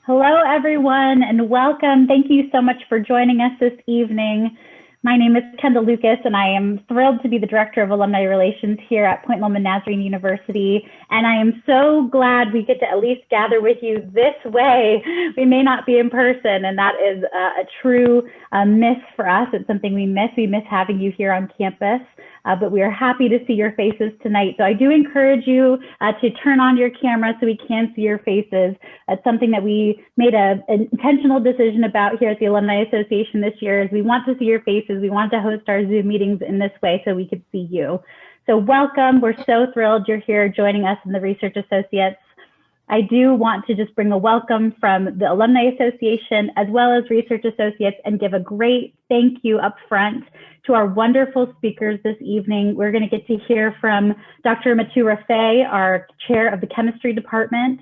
Hello, everyone, and welcome. Thank you so much for joining us this evening. My name is Kendall Lucas, and I am thrilled to be the Director of Alumni Relations here at Point Loma Nazarene University. And I am so glad we get to at least gather with you this way. We may not be in person, and that is a true miss for us. It's something we miss. We miss having you here on campus. But we are happy to see your faces tonight. So I do encourage you to turn on your camera so we can see your faces. It's something that we made an intentional decision about here at the Alumni Association this year is we want to see your faces. We want to host our Zoom meetings in this way so we could see you. So welcome. We're so thrilled you're here joining us in the Research Associates. I do want to just bring a welcome from the Alumni Association as well as Research Associates and give a great thank you up front to our wonderful speakers this evening. We're going to get to hear from Dr. Matu Rafay, our chair of the chemistry department,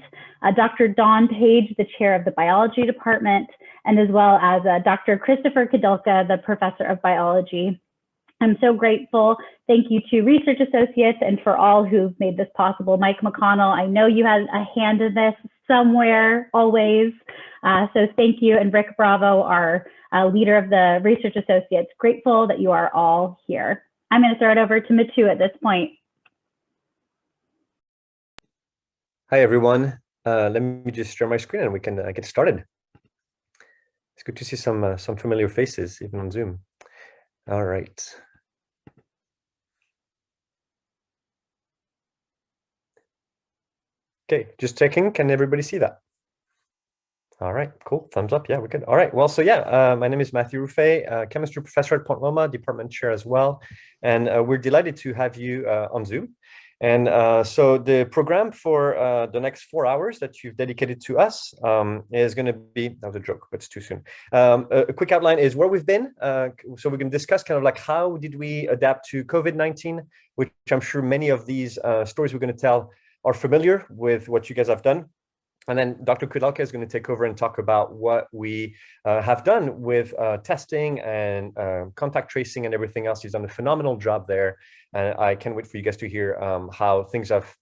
Dr. Dawn Page, the chair of the biology department, and as well as Dr. Christopher Kadelka, the professor of biology. I'm so grateful. Thank you to Research Associates and for all who've made this possible. Mike McConnell, I know you had a hand in this somewhere, always. So thank you. And Rick Bravo, our leader of the Research Associates, grateful that you are all here. I'm going to throw it over to Matu at this point. Hi, everyone. Let me just share my screen and we can get started. It's good to see some familiar faces, even on Zoom. All right. Okay, just checking. Can everybody see that? All right, cool. Thumbs up. Yeah, we're good. All right. Well, so yeah, my name is Matthew Rufay, chemistry professor at Point Loma, department chair as well. And we're delighted to have you on Zoom. And so the program for the next 4 hours that you've dedicated to us is going to be, that was a joke, but it's too soon. A quick outline is where we've been. So we're going to discuss kind of like how did we adapt to COVID-19, which I'm sure many of these stories we're going to tell are familiar with what you guys have done. And then Dr. Kudelka is going to take over and talk about what we have done with testing and contact tracing and everything else. He's done a phenomenal job there. And I can't wait for you guys to hear how things have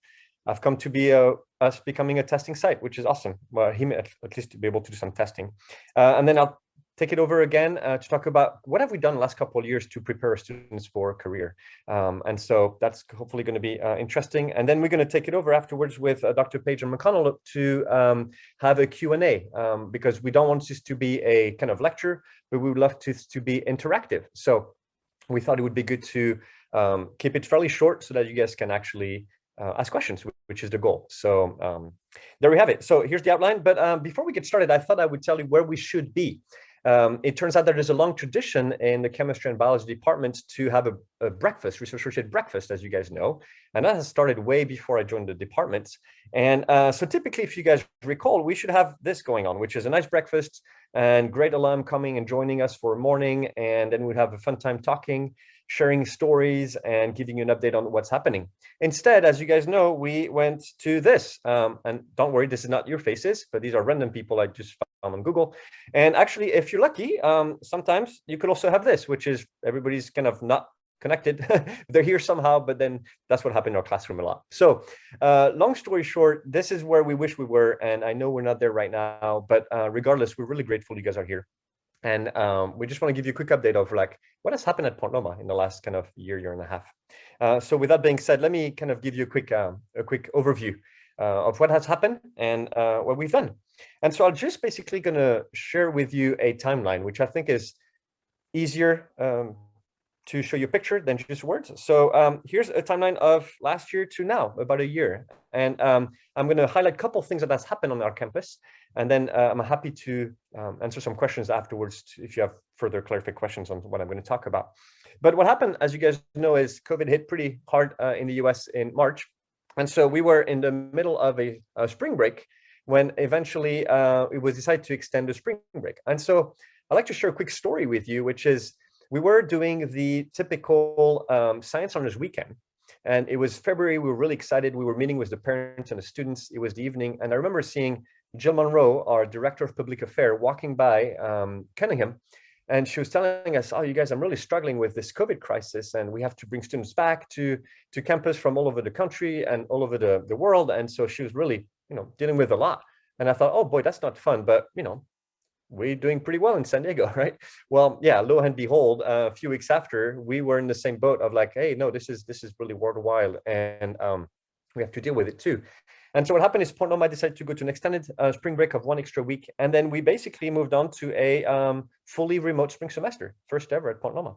come to be us becoming a testing site, which is awesome. Well, him at least to be able to do some testing. And then I'll take it over again to talk about what have we done the last couple of years to prepare our students for a career. And so that's hopefully going to be interesting. And then we're going to take it over afterwards with Dr. Page and McConnell to have a Q&A because we don't want this to be a kind of lecture, but we would love to be interactive. So we thought it would be good to keep it fairly short so that you guys can actually ask questions, which is the goal. So there we have it. So here's the outline. But before we get started, I thought I would tell you where we should be. It turns out that there's a long tradition in the chemistry and biology departments to have a breakfast, research-associated breakfast, as you guys know. And that has started way before I joined the department. And so typically, if you guys recall, we should have this going on, which is a nice breakfast and great alum coming and joining us for a morning. And then we'd have a fun time talking, sharing stories, and giving you an update on what's happening. Instead, as you guys know, we went to this. And don't worry, this is not your faces, but these are random people I just found on Google. And actually, if you're lucky, sometimes you could also have this, which is everybody's kind of not connected. They're here somehow, but then that's what happened in our classroom a lot. So long story short, this is where we wish we were. And I know we're not there right now, but regardless, we're really grateful you guys are here. And we just want to give you a quick update of like what has happened at Point Loma in the last kind of year and a half. So with that being said, let me kind of give you a quick overview of what has happened and what we've done. And so I'm just basically going to share with you a timeline, which I think is easier to show you a picture than just words. So here's a timeline of last year to now, about a year. And I'm going to highlight a couple of things that has happened on our campus. And then I'm happy to answer some questions afterwards if you have further clarified questions on what I'm going to talk about. But what happened, as you guys know, is COVID hit pretty hard in the US in March. And so we were in the middle of a spring break when eventually it was decided to extend the spring break. And so I'd like to share a quick story with you, which is we were doing the typical Science Honors weekend. And it was February. We were really excited. We were meeting with the parents and the students. It was the evening. And I remember seeing Jill Monroe, our director of public affairs, walking by Cunningham. And she was telling us, oh, you guys, I'm really struggling with this COVID crisis. And we have to bring students back to campus from all over the country and all over the world. And so she was really, dealing with a lot. And I thought, oh boy, that's not fun, but we're doing pretty well in San Diego, right? Well, yeah, lo and behold, a few weeks after, we were in the same boat of like, hey, no, this is really worldwide, and we have to deal with it too. And so what happened is Point Loma decided to go to an extended spring break of 1 extra week, and then we basically moved on to a fully remote spring semester, first ever at Point Loma.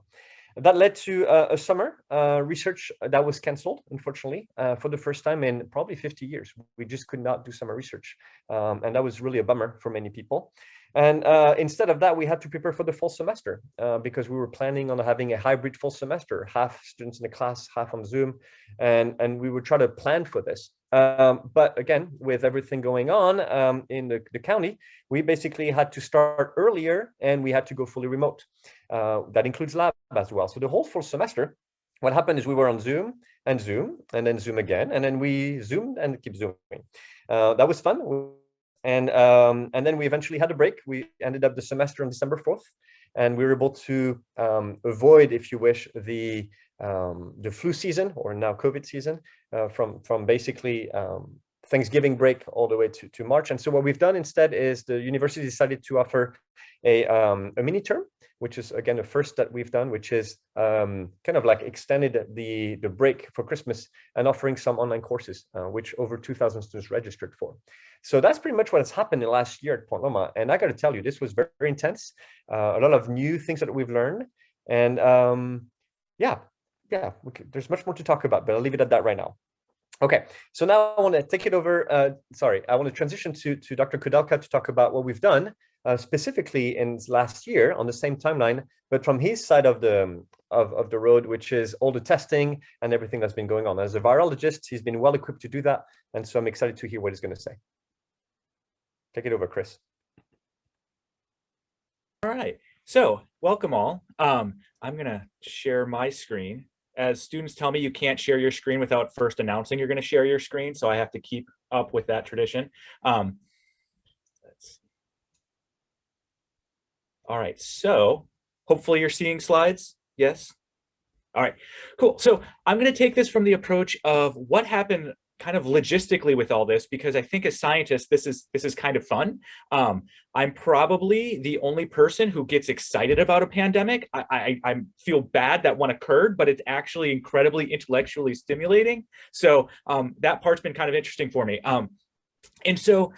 That led to a summer research that was canceled, unfortunately, for the first time in probably 50 years. We just could not do summer research. And that was really a bummer for many people. And instead of that, we had to prepare for the fall semester because we were planning on having a hybrid fall semester, half students in the class, half on Zoom. And we would try to plan for this. But again, with everything going on in the county, we basically had to start earlier and we had to go fully remote. That includes lab as well. So the whole full semester, what happened is we were on Zoom, and then Zoom again, and then we Zoomed and keep Zooming. That was fun. And then we eventually had a break. We ended up the semester on December 4th, and we were able to avoid, if you wish, the flu season, or now COVID season, from basically Thanksgiving break all the way to March. And so what we've done instead is the university decided to offer a mini term, which is again the first that we've done, which is kind of like extended the break for Christmas and offering some online courses, which over 2,000 students registered for. So that's pretty much what has happened in the last year at Point Loma. And I got to tell you, this was very, very intense. A lot of new things that we've learned. And there's much more to talk about, but I'll leave it at that right now. Okay, so now I want to take it over. I want to transition to Dr. Kudelka to talk about what we've done specifically in last year on the same timeline, but from his side of the road, which is all the testing and everything that's been going on. As a virologist, he's been well equipped to do that, and so I'm excited to hear what he's going to say. Take it over, Chris. All right, so welcome all. I'm going to share my screen. As students tell me, you can't share your screen without first announcing you're going to share your screen, so I have to keep up with that tradition. All right, so hopefully you're seeing slides. Yes? All right, cool. So I'm going to take this from the approach of what happened kind of logistically with all this, because I think as scientists, this is kind of fun. I'm probably the only person who gets excited about a pandemic. I feel bad that one occurred, but it's actually incredibly intellectually stimulating. So that part's been kind of interesting for me. And so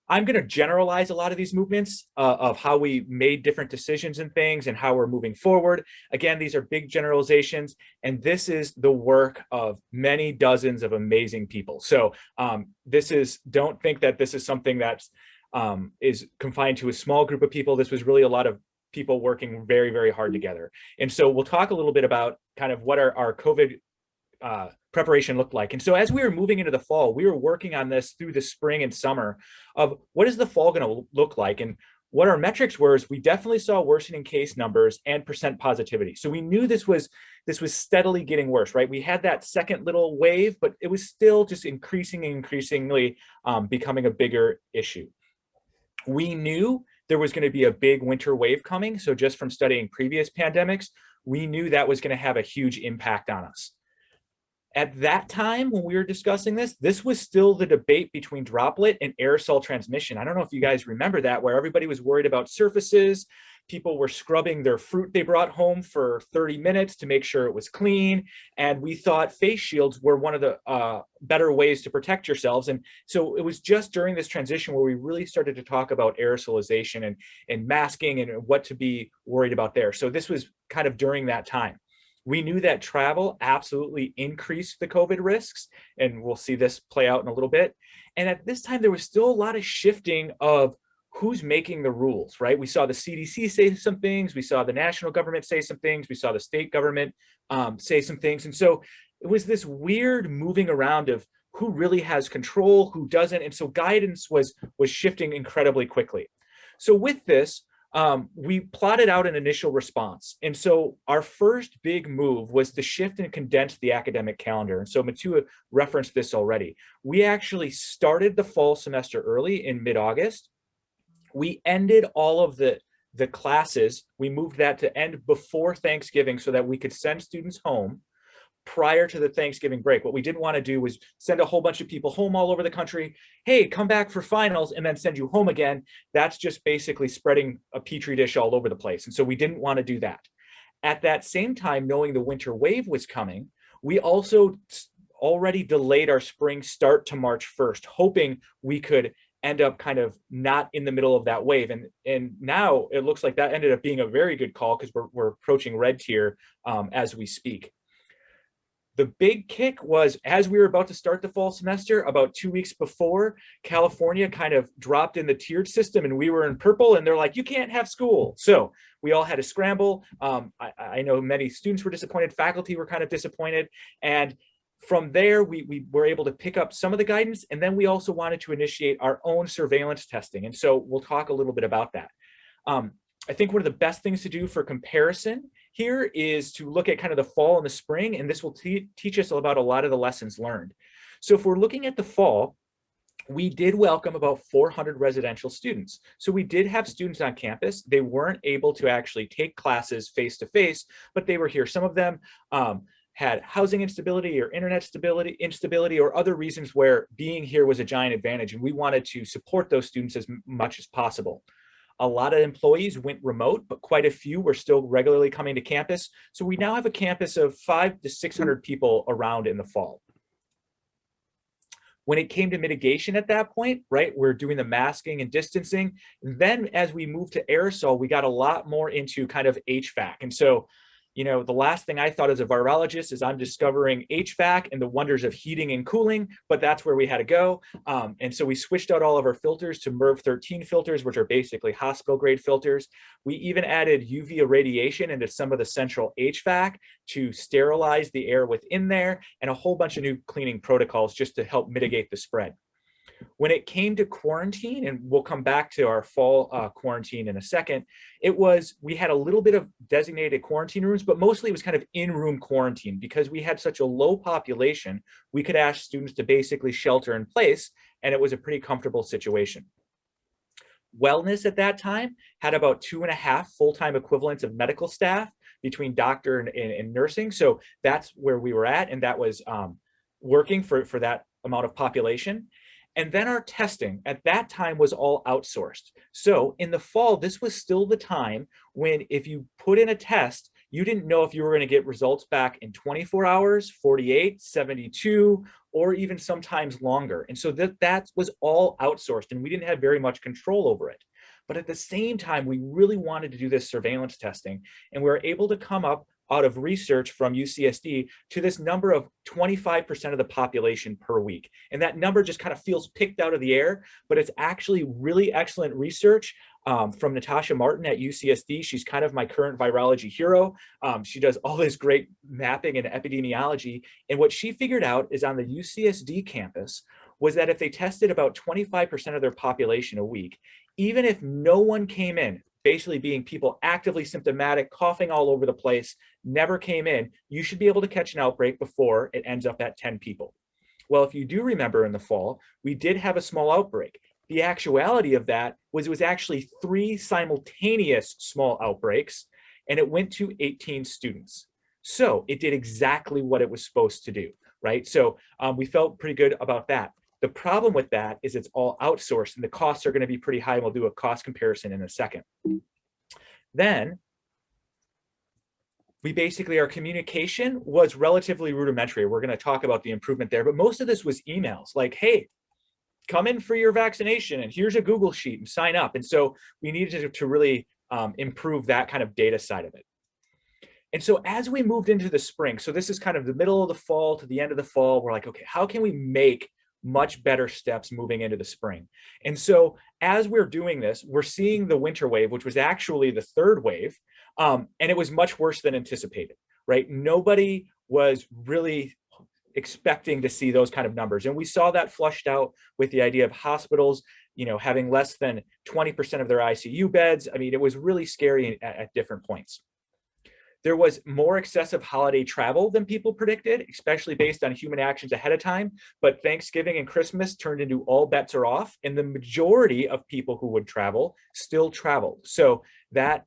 I'm going to generalize a lot of these movements of how we made different decisions and things and how we're moving forward. Again, these are big generalizations, and this is the work of many dozens of amazing people. So don't think that this is something that is confined to a small group of people. This was really a lot of people working very, very hard together. And so we'll talk a little bit about kind of what our COVID preparation looked like. And so as we were moving into the fall, we were working on this through the spring and summer of what is the fall going to look like? And what our metrics were is we definitely saw worsening case numbers and percent positivity. So we knew this was steadily getting worse, right? We had that second little wave, but it was still just increasingly becoming a bigger issue. We knew there was going to be a big winter wave coming. So just from studying previous pandemics, we knew that was going to have a huge impact on us. At that time, when we were discussing this was still the debate between droplet and aerosol transmission. I don't know if you guys remember that, where everybody was worried about surfaces. People were scrubbing their fruit they brought home for 30 minutes to make sure it was clean. And we thought face shields were one of the better ways to protect yourselves. And so it was just during this transition where we really started to talk about aerosolization and masking and what to be worried about there. So this was kind of during that time. We knew that travel absolutely increased the COVID risks, and we'll see this play out in a little bit. And at this time, there was still a lot of shifting of who's making the rules, right? We saw the CDC say some things, we saw the national government say some things, we saw the state government say some things. And so it was this weird moving around of who really has control, who doesn't. And so guidance was shifting incredibly quickly. So with this, we plotted out an initial response. And so our first big move was to shift and condense the academic calendar. And so Matua referenced this already. We actually started the fall semester early in mid-August. We ended all of the classes. We moved that to end before Thanksgiving so that we could send students home. prior to the Thanksgiving break. What we didn't want to do was send a whole bunch of people home all over the country. Hey, come back for finals, and then send you home again. That's just basically spreading a petri dish all over the place. And so we didn't want to do that. At that same time, knowing the winter wave was coming, we also already delayed our spring start to March 1st, hoping we could end up kind of not in the middle of that wave. And now it looks like that ended up being a very good call, because we're approaching red tier as we speak. The big kick was, as we were about to start the fall semester, about 2 weeks before, California kind of dropped in the tiered system, and we were in purple, and they're like, you can't have school. So we all had to scramble. I know many students were disappointed, faculty were kind of disappointed. And from there, we were able to pick up some of the guidance, and then we also wanted to initiate our own surveillance testing. And so we'll talk a little bit about that. I think one of the best things to do for comparison here is to look at kind of the fall and the spring, and this will teach us about a lot of the lessons learned. So if we're looking at the fall, we did welcome about 400 residential students. So we did have students on campus. They weren't able to actually take classes face-to-face, but they were here. Some of them had housing instability or internet instability or other reasons where being here was a giant advantage, and we wanted to support those students as much as possible. A lot of employees went remote, but quite a few were still regularly coming to campus. So we now have a campus of 500 to 600 people around in the fall. When it came to mitigation at that point, right, we're doing the masking and distancing. Then as we moved to aerosol, we got a lot more into kind of HVAC. And so, you know, the last thing I thought as a virologist is I'm discovering HVAC and the wonders of heating and cooling, but that's where we had to go. And so we switched out all of our filters to MERV 13 filters, which are basically hospital grade filters. We even added UV irradiation into some of the central HVAC to sterilize the air within there, and a whole bunch of new cleaning protocols just to help mitigate the spread. When it came to quarantine, and we'll come back to our fall quarantine in a second, we had a little bit of designated quarantine rooms, but mostly it was kind of in-room quarantine. Because we had such a low population, we could ask students to basically shelter in place, and it was a pretty comfortable situation. Wellness at that time had about 2.5 full-time equivalents of medical staff between doctor and nursing. So that's where we were at, and that was working for that amount of population. And then our testing at that time was all outsourced. So in the fall, this was still the time when if you put in a test, you didn't know if you were going to get results back in 24 hours, 48, 72, or even sometimes longer. And so that was all outsourced, and we didn't have very much control over it. But at the same time, we really wanted to do this surveillance testing, and we were able to come up out of research from UCSD to this number of 25% of the population per week. And that number just kind of feels picked out of the air, but it's actually really excellent research from Natasha Martin at UCSD. She's kind of my current virology hero. She does all this great mapping and epidemiology. And what she figured out is on the UCSD campus was that if they tested about 25% of their population a week, even if no one came in, basically being people actively symptomatic, coughing all over the place, never came in, you should be able to catch an outbreak before it ends up at 10 people. Well, if you do remember in the fall, we did have a small outbreak. The actuality of that was it was actually 3 simultaneous small outbreaks, and it went to 18 students. So it did exactly what it was supposed to do, right? So we felt pretty good about that. The problem with that is it's all outsourced, and the costs are going to be pretty high. We'll do a cost comparison in a second. Then our communication was relatively rudimentary. We're going to talk about the improvement there, but most of this was emails like, hey, come in for your vaccination, and here's a Google sheet and sign up. And so we needed to really improve that kind of data side of it. And so as we moved into the spring, so this is kind of the middle of the fall to the end of the fall, we're like, okay, how can we make much better steps moving into the spring? And so as we're doing this, we're seeing the winter wave, which was actually the 3rd wave, and it was much worse than anticipated, right? Nobody was really expecting to see those kind of numbers. And we saw that flushed out with the idea of hospitals, you know, having less than 20% of their ICU beds. I mean, it was really scary at different points. There was more excessive holiday travel than people predicted, especially based on human actions ahead of time. But Thanksgiving and Christmas turned into all bets are off, and the majority of people who would travel still traveled. So that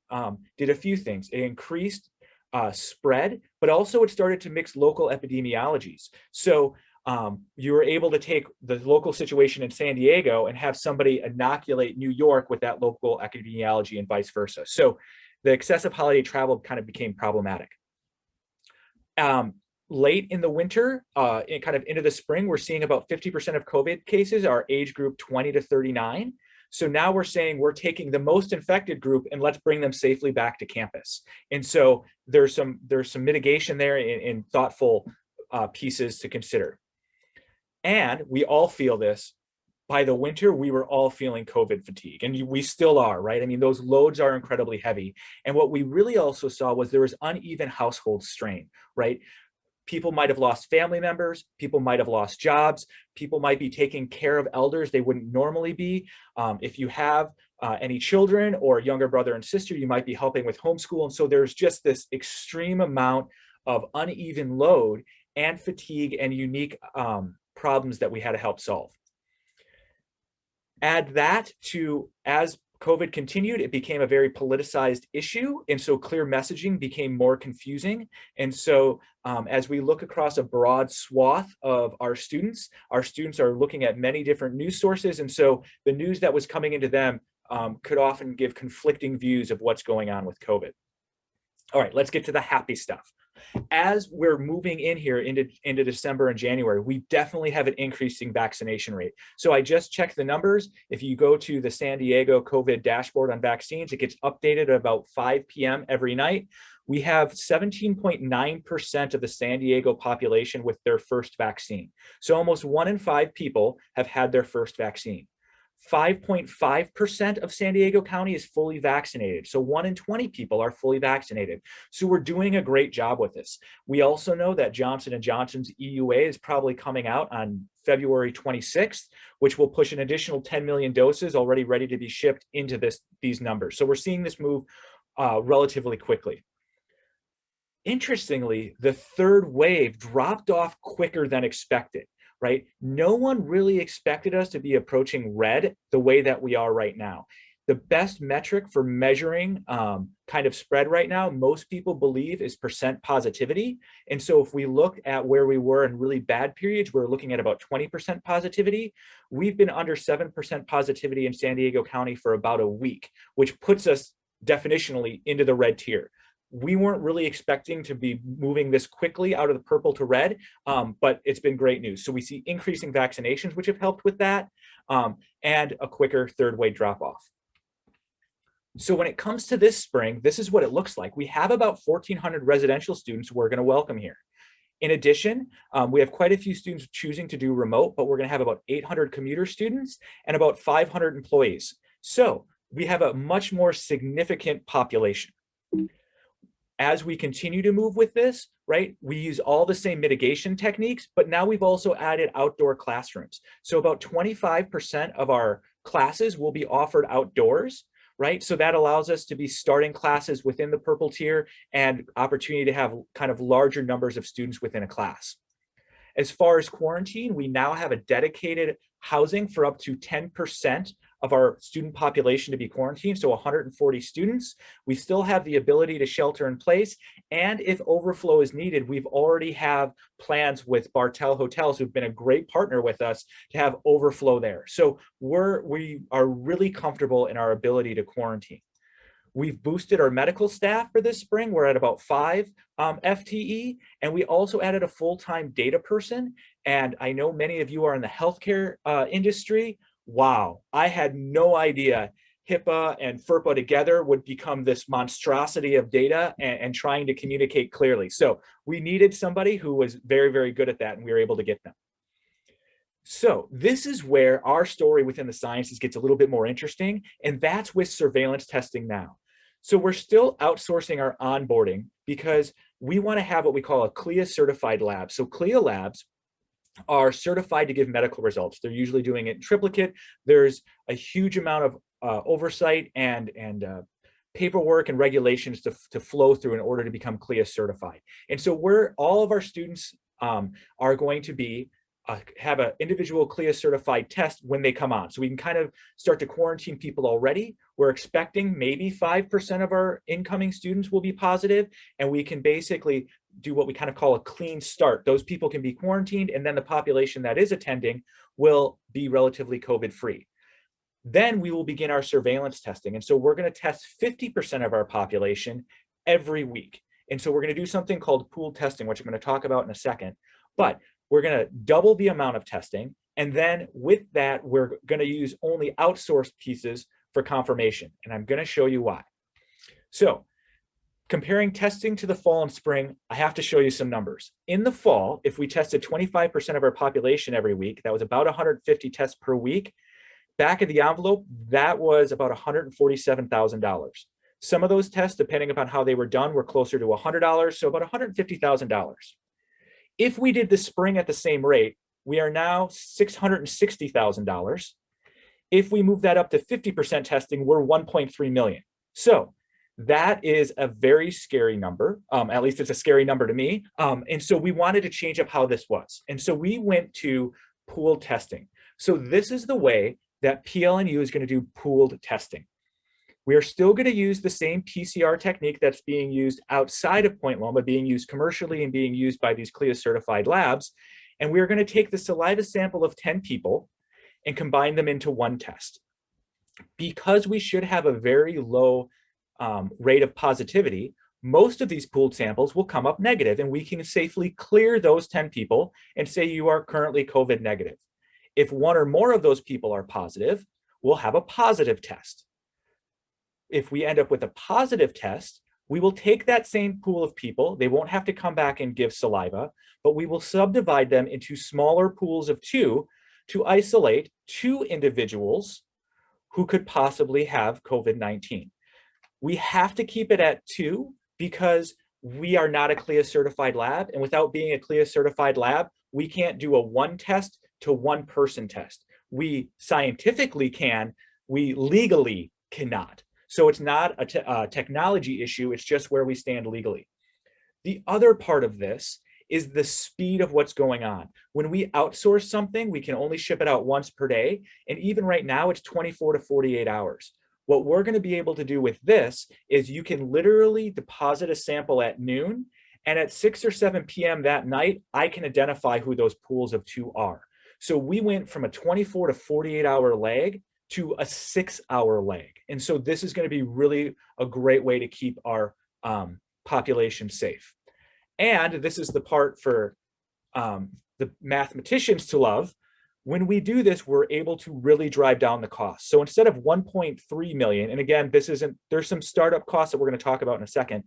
did a few things. It increased spread, but also it started to mix local epidemiologies. So you were able to take the local situation in San Diego and have somebody inoculate New York with that local epidemiology and vice versa. So the excessive holiday travel kind of became problematic. Late in the winter, kind of into the spring, we're seeing about 50% of COVID cases are age group 20 to 39. So now we're saying we're taking the most infected group and let's bring them safely back to campus. And so there's some mitigation there in thoughtful pieces to consider. And we all feel this. By the winter, we were all feeling COVID fatigue, and we still are, right? I mean, those loads are incredibly heavy. And what we really also saw was there was uneven household strain, right? People might have lost family members, people might have lost jobs, people might be taking care of elders they wouldn't normally be. If you have any children or younger brother and sister, you might be helping with homeschool. And so there's just this extreme amount of uneven load and fatigue and unique problems that we had to help solve. Add that to, as COVID continued, it became a very politicized issue. And so clear messaging became more confusing. And so as we look across a broad swath of our students are looking at many different news sources. And so the news that was coming into them could often give conflicting views of what's going on with COVID. All right, let's get to the happy stuff. As we're moving in here into December and January, we definitely have an increasing vaccination rate. So I just checked the numbers. If you go to the San Diego COVID dashboard on vaccines, it gets updated at about 5 p.m. every night. We have 17.9% of the San Diego population with their first vaccine. So almost 1 in 5 people have had their first vaccine. 5.5% of San Diego County is fully vaccinated. So 1 in 20 people are fully vaccinated. So we're doing a great job with this. We also know that Johnson & Johnson's EUA is probably coming out on February 26th, which will push an additional 10 million doses already ready to be shipped into these numbers. So we're seeing this move relatively quickly. Interestingly, the third wave dropped off quicker than expected. Right? No one really expected us to be approaching red the way that we are right now. The best metric for measuring kind of spread right now, most people believe, is percent positivity. And so if we look at where we were in really bad periods, we're looking at about 20% positivity. We've been under 7% positivity in San Diego County for about a week, which puts us definitionally into the red tier. We weren't really expecting to be moving this quickly out of the purple to red, but it's been great news. So we see increasing vaccinations, which have helped with that, and a quicker third wave drop off. So when it comes to this spring, this is what it looks like. We have about 1,400 residential students we're going to welcome here. In addition, we have quite a few students choosing to do remote, but we're going to have about 800 commuter students and about 500 employees. So we have a much more significant population. As we continue to move with this, right, we use all the same mitigation techniques, but now we've also added outdoor classrooms. So about 25% of our classes will be offered outdoors, right? So that allows us to be starting classes within the purple tier and opportunity to have kind of larger numbers of students within a class. As far as quarantine, we now have a dedicated housing for up to 10% of our student population to be quarantined, so 140 students. We still have the ability to shelter in place, and if overflow is needed, we've already have plans with Bartell Hotels, who've been a great partner with us, to have overflow there. So we are really comfortable in our ability to quarantine. We've boosted our medical staff for this spring. We're at about 5 FTE, and we also added a full-time data person. And I know many of you are in the healthcare industry. Wow, I had no idea HIPAA and FERPA together would become this monstrosity of data and trying to communicate clearly. So we needed somebody who was very, very good at that, and we were able to get them. So this is where our story within the sciences gets a little bit more interesting, and that's with surveillance testing now. So we're still outsourcing our onboarding because we want to have what we call a CLIA certified lab. So CLIA labs are certified to give medical results. They're usually doing it in triplicate. There's a huge amount of oversight and paperwork and regulations to flow through in order to become CLIA certified. And so all of our students are going to be have an individual CLIA certified test when they come on. So we can kind of start to quarantine people already. We're expecting maybe 5% of our incoming students will be positive, and we can basically do what we kind of call a clean start. Those people can be quarantined, and then the population that is attending will be relatively COVID-free. Then we will begin our surveillance testing. And so we're going to test 50% of our population every week. And so we're going to do something called pooled testing, which I'm going to talk about in a second. But we're going to double the amount of testing. And then with that, we're going to use only outsourced pieces for confirmation. And I'm going to show you why. So comparing testing to the fall and spring, I have to show you some numbers. In the fall, if we tested 25% of our population every week, that was about 150 tests per week. Back of the envelope, that was about $147,000. Some of those tests, depending upon how they were done, were closer to $100, so about $150,000. If we did the spring at the same rate, we are now $660,000. If we move that up to 50% testing, we're 1.3 million. So that is a very scary number. At least it's a scary number to me. And so we wanted to change up how this was. And so we went to pooled testing. So this is the way that PLNU is going to do pooled testing. We are still going to use the same PCR technique that's being used outside of Point Loma, being used commercially and being used by these CLIA certified labs. And we're going to take the saliva sample of 10 people and combine them into one test. Because we should have a very low rate of positivity, most of these pooled samples will come up negative, and we can safely clear those 10 people and say you are currently COVID negative. If one or more of those people are positive, we'll have a positive test. If we end up with a positive test, we will take that same pool of people. They won't have to come back and give saliva, but we will subdivide them into smaller pools of 2 to isolate 2 individuals who could possibly have COVID-19. We have to keep it at 2 because we are not a CLIA certified lab. And without being a CLIA certified lab, we can't do a 1 test to 1 person test. We scientifically can, we legally cannot. So it's not a technology issue, it's just where we stand legally. The other part of this is the speed of what's going on. When we outsource something, we can only ship it out once per day. And even right now, it's 24 to 48 hours. What we're going to be able to do with this is you can literally deposit a sample at noon, and at 6 or 7 p.m. that night, I can identify who those pools of 2 are. So we went from a 24 to 48 hour lag to a 6-hour lag. And so this is going to be really a great way to keep our population safe. And this is the part for the mathematicians to love. When we do this, we're able to really drive down the cost. So instead of 1.3 million, and again, there's some startup costs that we're going to talk about in a second.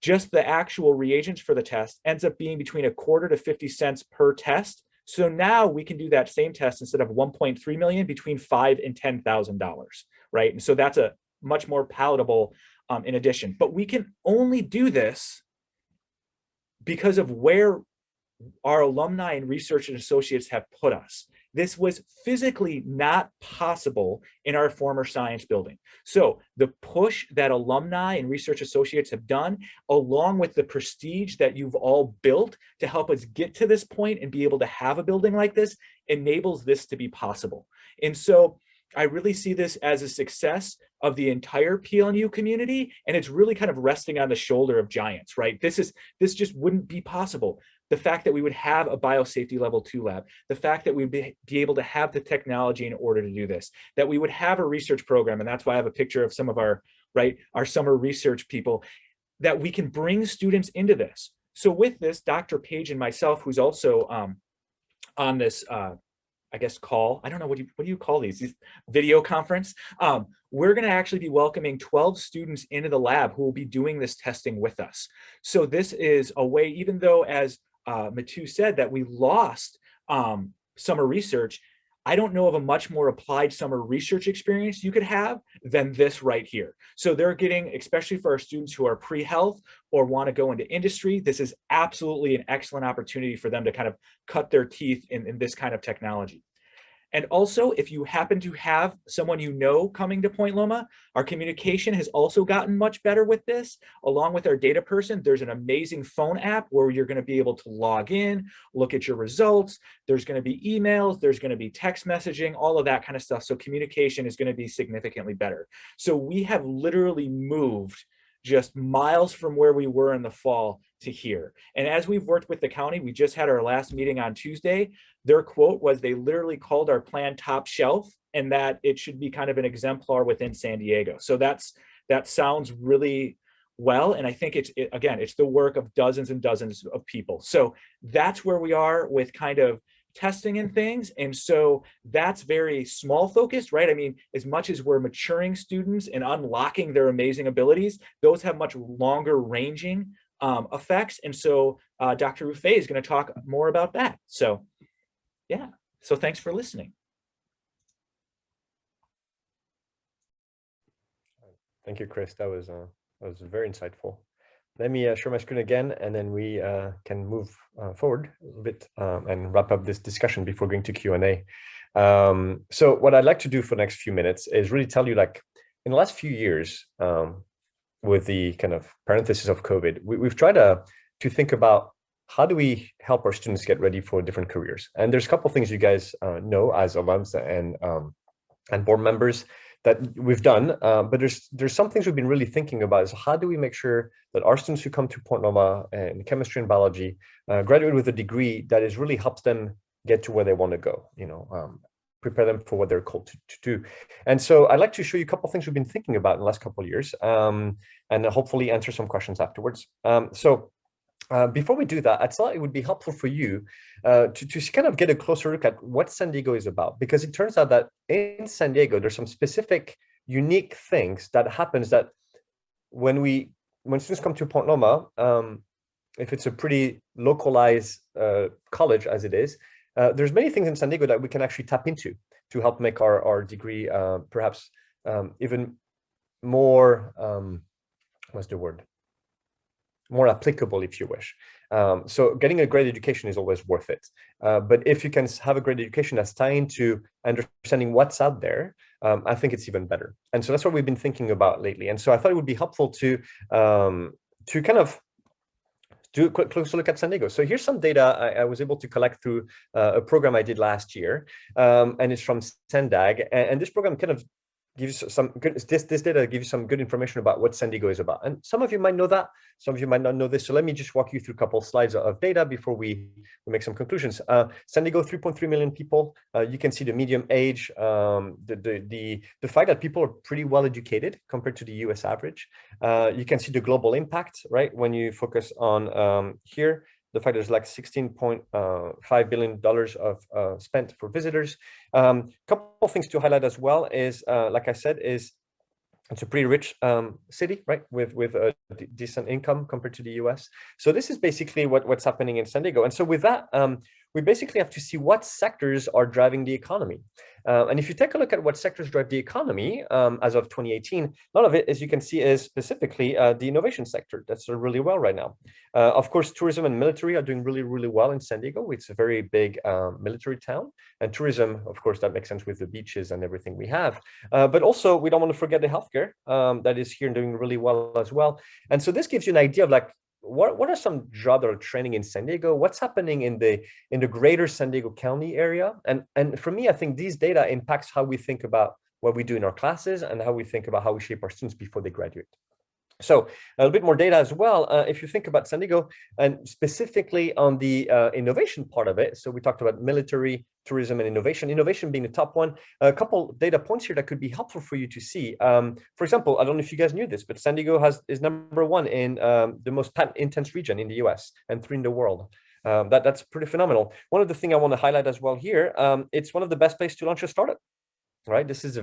Just the actual reagents for the test ends up being between a quarter to 50 cents per test. So now we can do that same test instead of 1.3 million between $5,000 and $10,000, right? And so that's a much more palatable in addition. But we can only do this because of where our alumni and research and associates have put us. This was physically not possible in our former science building. So the push that alumni and research associates have done, along with the prestige that you've all built to help us get to this point and be able to have a building like this, enables this to be possible. And so I really see this as a success of the entire PLNU community, and it's really kind of resting on the shoulder of giants, right? This just wouldn't be possible. The fact that we would have a biosafety level 2 lab, the fact that we'd be able to have the technology in order to do this, that we would have a research program, and that's why I have a picture of some of our summer research people, that we can bring students into this. So with this, Dr. Page and myself, who's also on this I guess call, I don't know, what do you call these video conference? We're going to actually be welcoming 12 students into the lab who will be doing this testing with us. So this is a way, even though, as Matu said, that we lost summer research, I don't know of a much more applied summer research experience you could have than this right here. So they're getting, especially for our students who are pre-health or want to go into industry, this is absolutely an excellent opportunity for them to kind of cut their teeth in this kind of technology. And also, if you happen to have someone you know coming to Point Loma, our communication has also gotten much better with this. Along with our data person, there's an amazing phone app where you're going to be able to log in, look at your results. There's going to be emails, there's going to be text messaging, all of that kind of stuff. So communication is going to be significantly better. So we have literally moved just miles from where we were in the fall to here. And as we've worked with the county, we just had our last meeting on Tuesday. Their quote was they literally called our plan top shelf, and that it should be kind of an exemplar within San Diego. So that sounds really well. And I think again, it's the work of dozens and dozens of people. So that's where we are with kind of testing and things. And so that's very small focused, right? I mean, as much as we're maturing students and unlocking their amazing abilities, those have much longer ranging effects. And so Dr. Ruffey is going to talk more about that. So yeah, so thanks for listening. Thank you, Chris. That was very insightful. Let me share my screen again, and then we can move forward a little bit and wrap up this discussion before going to Q&A. So what I'd like to do for the next few minutes is really tell you, like, in the last few years, with the kind of parenthesis of COVID, we've tried to think about how do we help our students get ready for different careers. And there's a couple of things you guys know as alums and board members that we've done, but there's some things we've been really thinking about is how do we make sure that our students who come to Point Loma in chemistry and biology graduate with a degree that is really helps them get to where they want to go, prepare them for what they're called to do. And so I'd like to show you a couple of things we've been thinking about in the last couple of years, and hopefully answer some questions afterwards. Before we do that, I thought it would be helpful for you to kind of get a closer look at what San Diego is about, because it turns out that in San Diego, there's some specific, unique things that happens that when students come to Point Loma, if it's a pretty localized college as it is, there's many things in San Diego that we can actually tap into to help make our degree perhaps even more, what's the word? More applicable, if you wish. So getting a great education is always worth it. But if you can have a great education that's tying to understanding what's out there, I think it's even better. And so that's what we've been thinking about lately. And so I thought it would be helpful to kind of do a quick closer look at San Diego. So here's some data I was able to collect through a program I did last year, and it's from SENDAG. And this program kind of gives you some good, this data gives you some good information about what San Diego is about. And some of you might know that, some of you might not know this. So let me just walk you through a couple of slides of data before we make some conclusions. San Diego, 3.3 million people. You can see the medium age, the fact that people are pretty well educated compared to the US average. You can see the global impact, right? When you focus on here, the fact there's like $16.5 billion of spent for visitors. Couple of things to highlight as well is, like I said, is it's a pretty rich city, right? With a decent income compared to the US. So this is basically what's happening in San Diego. And so with that, we basically have to see what sectors are driving the economy. And if you take a look at what sectors drive the economy as of 2018, a lot of it, as you can see, is specifically the innovation sector. That's doing really well right now. Of course, tourism and military are doing really, really well in San Diego. It's a very big military town. And tourism, of course, that makes sense with the beaches and everything we have. But also, we don't want to forget the healthcare that is here and doing really well as well. And so this gives you an idea of like, what are some jobs that are trending in San Diego? What's happening in the greater San Diego County area? And for me, I think these data impacts how we think about what we do in our classes and how we think about how we shape our students before they graduate. So a little bit more data as well. If you think about San Diego and specifically on the innovation part of it, so we talked about military, tourism, and innovation being the top one. A couple data points here that could be helpful for you to see. For example, I don't know if you guys knew this, but San Diego is #1 in the most patent intense region in the US and 3 in the world. That's pretty phenomenal. One of the things I want to highlight as well here, it's one of the best places to launch a startup, right? It's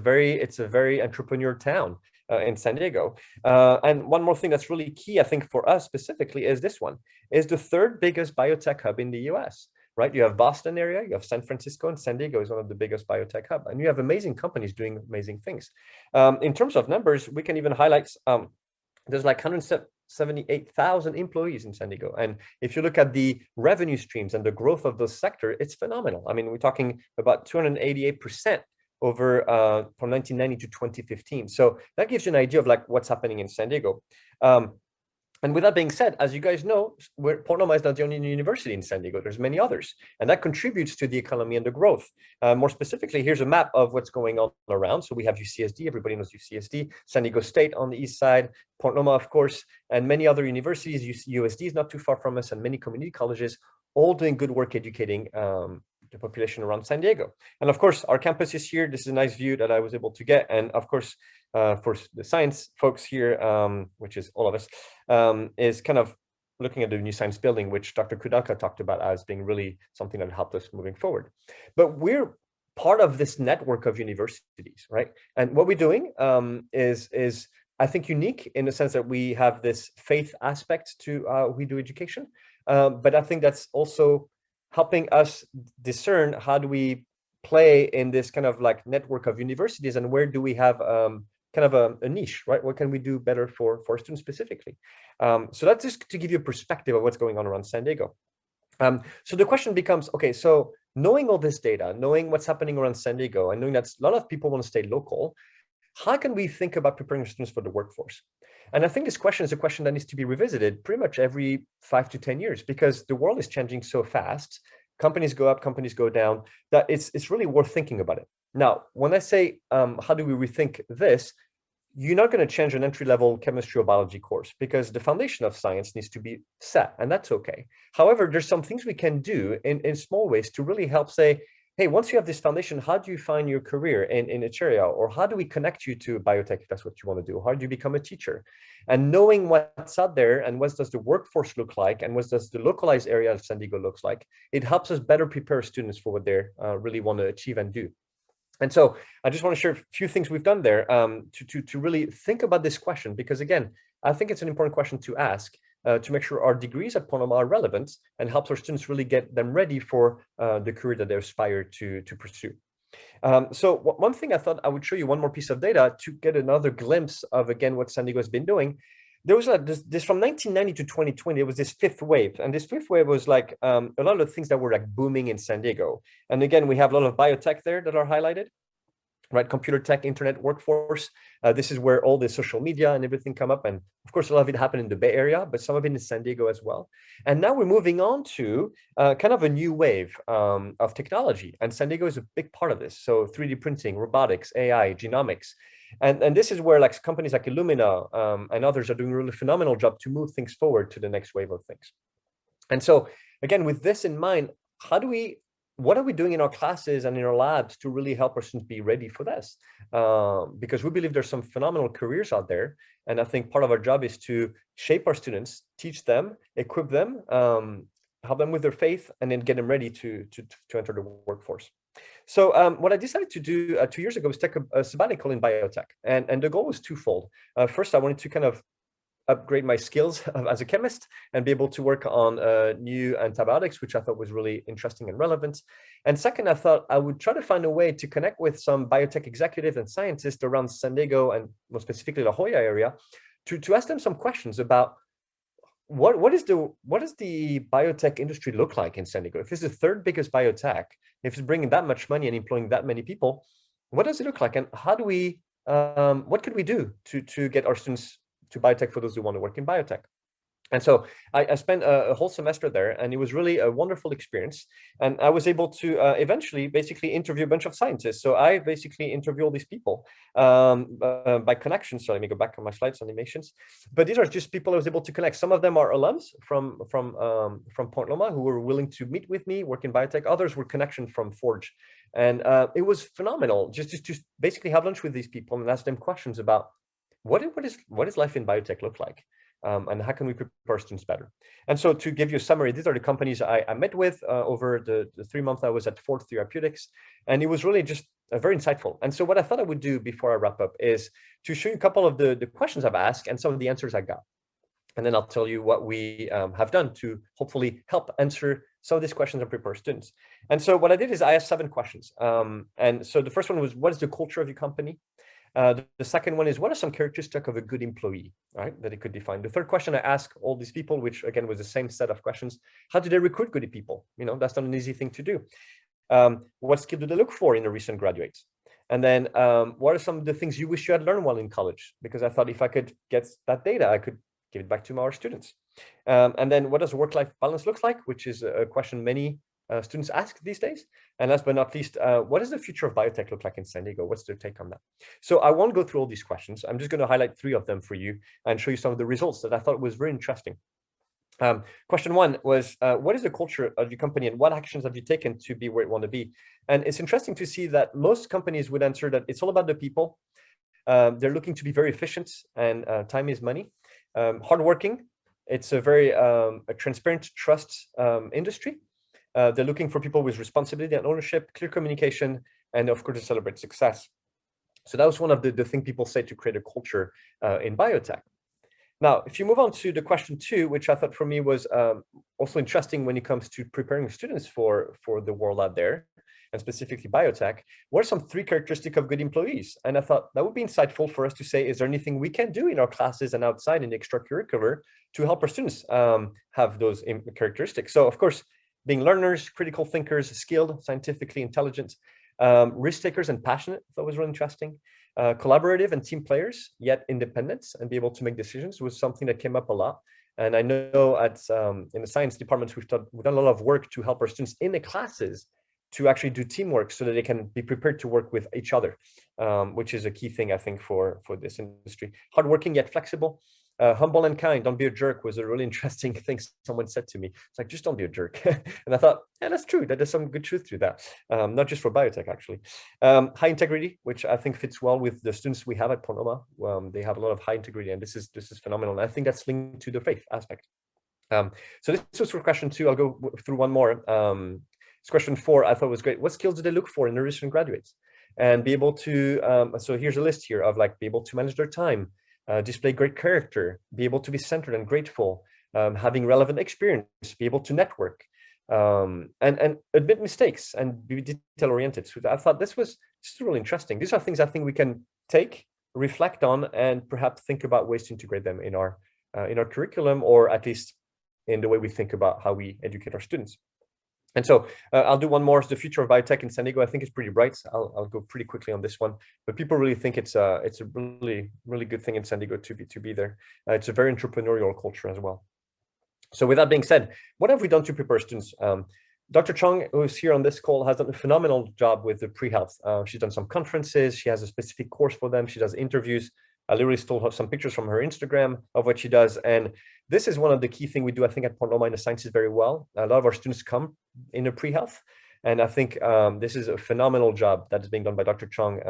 a very entrepreneur town. In San Diego. And one more thing that's really key, I think, for us specifically is this one, is the 3rd biggest biotech hub in the US, right? You have Boston area, you have San Francisco, and San Diego is one of the biggest biotech hub. And you have amazing companies doing amazing things. In terms of numbers, we can even highlight, there's like 78,000 employees in San Diego. And if you look at the revenue streams and the growth of those sector, it's phenomenal. I mean, we're talking about 288% over from 1990 to 2015. So that gives you an idea of like what's happening in San Diego. And with that being said, as you guys know, Point Loma is not the only university in San Diego. There's many others, and that contributes to the economy and the growth. More specifically, here's a map of what's going on around. So we have UCSD, everybody knows UCSD, San Diego State on the east side, Point Loma, of course, and many other universities. USD is not too far from us, and many community colleges, all doing good work educating the population around San Diego. And of course, our campus is here. This is a nice view that I was able to get. And of course, for the science folks here, which is all of us, is kind of looking at the new science building, which Dr. Kudalka talked about as being really something that helped us moving forward. But we're part of this network of universities, right? And what we're doing is I think unique in the sense that we have this faith aspect to how we do education. But I think that's also helping us discern how do we play in this kind of like network of universities, and where do we have kind of a niche, right? What can we do better for students specifically? So that's just to give you a perspective of what's going on around San Diego. So the question becomes, okay, so knowing all this data, knowing what's happening around San Diego, and knowing that a lot of people want to stay local, how can we think about preparing students for the workforce? And I think this question is a question that needs to be revisited pretty much every 5 to 10 years, because the world is changing so fast. Companies go up, companies go down, that it's really worth thinking about it. Now, when I say, how do we rethink this? You're not going to change an entry-level chemistry or biology course, because the foundation of science needs to be set, and that's okay. However, there's some things we can do in small ways to really help say, hey, once you have this foundation, how do you find your career in each area? Or how do we connect you to biotech if that's what you want to do? How do you become a teacher? And knowing what's out there and what does the workforce look like and what does the localized area of San Diego looks like, it helps us better prepare students for what they really want to achieve and do. And so I just want to share a few things we've done there to really think about this question, because again, I think it's an important question to ask to make sure our degrees at Point Loma are relevant and helps our students really get them ready for the career that they aspire to pursue. So one thing I thought I would show you one more piece of data to get another glimpse of, again, what San Diego has been doing. There was this from 1990 to 2020, there was this fifth wave. And this fifth wave was like a lot of things that were like booming in San Diego. And again, we have a lot of biotech there that are highlighted, right? Computer tech, internet workforce. This is where all the social media and everything come up. And of course, a lot of it happened in the Bay Area, but some of it in San Diego as well. And now we're moving on to kind of a new wave of technology. And San Diego is a big part of this. So 3D printing, robotics, AI, genomics. And this is where like companies like Illumina and others are doing a really phenomenal job to move things forward to the next wave of things. And so again, with this in mind, what are we doing in our classes and in our labs to really help our students be ready for this? Because we believe there's some phenomenal careers out there. And I think part of our job is to shape our students, teach them, equip them, help them with their faith, and then get them ready to enter the workforce. So what I decided to do 2 years ago was take a sabbatical in biotech. And the goal was twofold. First, I wanted to kind of upgrade my skills as a chemist and be able to work on new antibiotics, which I thought was really interesting and relevant. And second, I thought I would try to find a way to connect with some biotech executives and scientists around San Diego and more specifically La Jolla area to ask them some questions about what does the biotech industry look like in San Diego? If it's the third biggest biotech, if it's bringing that much money and employing that many people, what does it look like? And how do we, what could we do to get our students to biotech for those who want to work in biotech? And so I spent a whole semester there, and it was really a wonderful experience. And I was able to eventually basically interview a bunch of scientists. So I basically interview all these people by connection. So let me go back on my slides, animations. But these are just people I was able to connect. Some of them are alums from Point Loma who were willing to meet with me, work in biotech. Others were connection from Forge. And it was phenomenal just basically have lunch with these people and ask them questions about what does life in biotech look like? And how can we prepare students better? And so to give you a summary, these are the companies I met with over the 3 months I was at Ford Therapeutics. And it was really just very insightful. And so what I thought I would do before I wrap up is to show you a couple of the questions I've asked and some of the answers I got. And then I'll tell you what we have done to hopefully help answer some of these questions and prepare students. And so what I did is I asked 7 questions. And so the first one was, what is the culture of your company? The second one is, what are some characteristics of a good employee, right, that it could define? The third question I ask all these people, which again was the same set of questions, how do they recruit good people? You know, that's not an easy thing to do. What skill do they look for in a recent graduate? And then what are some of the things you wish you had learned while in college? Because I thought if I could get that data, I could give it back to our students. And then what does work-life balance look like, which is a question many students ask these days. And last but not least, what does the future of biotech look like in San Diego? What's their take on that? So I won't go through all these questions. I'm just going to highlight 3 of them for you and show you some of the results that I thought was very interesting. Question 1 was, what is the culture of your company and what actions have you taken to be where you want to be? And it's interesting to see that most companies would answer that it's all about the people. They're looking to be very efficient, and time is money. Hardworking. It's a very transparent trust industry. They're looking for people with responsibility and ownership, clear communication, and of course to celebrate success. So that was one of the things people say to create a culture in biotech. Now, if you move on to the question 2, which I thought for me was also interesting when it comes to preparing students for the world out there, and specifically biotech, what are some 3 characteristics of good employees? And I thought that would be insightful for us to say, is there anything we can do in our classes and outside in the extracurricular to help our students have those characteristics? So of course, being learners, critical thinkers, skilled, scientifically intelligent, risk takers and passionate, that was really interesting. Collaborative and team players, yet independent and be able to make decisions was something that came up a lot. And I know at in the science departments, we've done a lot of work to help our students in the classes to actually do teamwork so that they can be prepared to work with each other, which is a key thing, I think, for this industry. Hardworking yet flexible. Humble and kind, don't be a jerk was a really interesting thing someone said to me. It's like, just don't be a jerk. And I thought, yeah, that's true. There's some good truth to that. Not just for biotech, actually. High integrity, which I think fits well with the students we have at Point Loma. They have a lot of high integrity, and this is phenomenal. And I think that's linked to the faith aspect. So this was for question 2. I'll go through one more. This question 4 I thought was great. What skills do they look for in the recent graduates? And be able to, so here's a list here of like, be able to manage their time, display great character, be able to be centered and grateful, having relevant experience, be able to network, and admit mistakes and be detail oriented. So I thought this was really interesting. These are things I think we can take, reflect on, and perhaps think about ways to integrate them in our curriculum, or at least in the way we think about how we educate our students. And so I'll do one more. The future of biotech in San Diego, I think, is pretty bright. I'll go pretty quickly on this one, but people really think it's a really good thing in San Diego to be there. It's a very entrepreneurial culture as well. So with that being said, what have we done to prepare students? Dr. Chung, who's here on this call, has done a phenomenal job with the pre-health. She's done some conferences. She has a specific course for them. She does interviews. I literally stole her some pictures from her Instagram of what she does. And this is one of the key things we do, I think, at Point Loma in the sciences very well. A lot of our students come in a pre-health. And I think this is a phenomenal job that is being done by Dr. Chung,